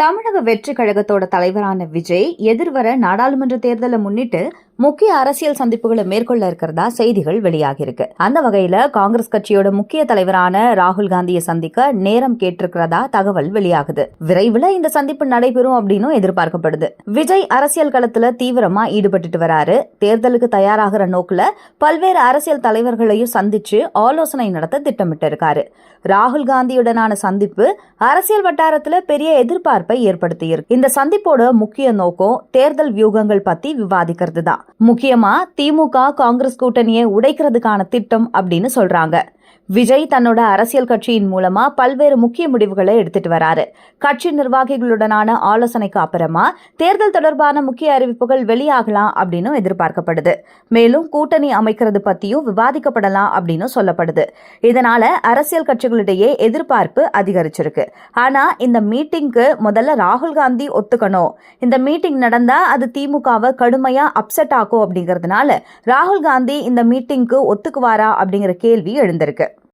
தமிழக வெற்றி கழகத்தோட தலைவரான விஜய் எதிர்வர நாடாளுமன்ற தேர்தலை முன்னிட்டு முக்கிய அரசியல் சந்திப்புகளை மேற்கொள்ள இருக்கிறதா செய்திகள் வெளியாகிருக்கு. அந்த வகையில காங்கிரஸ் கட்சியோட முக்கிய தலைவரான ராகுல் காந்தியை சந்திக்க நேரம் கேட்டிருக்கிறதா தகவல் வெளியாகுது. விரைவில் இந்த சந்திப்பு நடைபெறும் அப்படின்னு எதிர்பார்க்கப்படுது. விஜய் அரசியல் களத்துல தீவிரமா ஈடுபட்டு வராரு. தேர்தலுக்கு தயாராகிற நோக்குல பல்வேறு அரசியல் தலைவர்களையும் சந்திச்சு ஆலோசனை நடத்த திட்டமிட்டு இருக்காரு. ராகுல் காந்தியுடனான சந்திப்பு அரசியல் வட்டாரத்துல பெரிய எதிர்பார்ப்பை ஏற்படுத்தியிருக்கு. இந்த சந்திப்போட முக்கிய நோக்கம் தேர்தல் வியூகங்கள் பத்தி விவாதிக்கிறது தான். முக்கியமா திமுக காங்கிரஸ் கூட்டணியை உடைக்கிறதுக்கான திட்டம் அப்படின்னு சொல்றாங்க. விஜய் தன்னோட அரசியல் கட்சியின் மூலமா பல்வேறு முக்கிய முடிவுகளை எடுத்துட்டு வராரு. கட்சி நிர்வாகிகளுடனான ஆலோசனைக்கு அப்புறமா தேர்தல் தொடர்பான முக்கிய அறிவிப்புகள் வெளியாகலாம் அப்படின்னு எதிர்பார்க்கப்படுது. மேலும் கூட்டணி அமைக்கிறது பத்தியும் விவாதிக்கப்படலாம் அப்படின்னு சொல்லப்படுது. இதனால அரசியல் கட்சிகளிடையே எதிர்பார்ப்பு அதிகரிச்சிருக்கு. ஆனா இந்த மீட்டிங்க்கு முதல்ல ராகுல் காந்தி ஒத்துக்கணும். இந்த மீட்டிங் நடந்தா அது திமுகவை கடுமையா அப்செட் ஆகும் அப்படிங்கறதுனால ராகுல் காந்தி இந்த மீட்டிங்க்கு ஒத்துக்குவாரா அப்படிங்கிற கேள்வி எழுந்திருக்கு.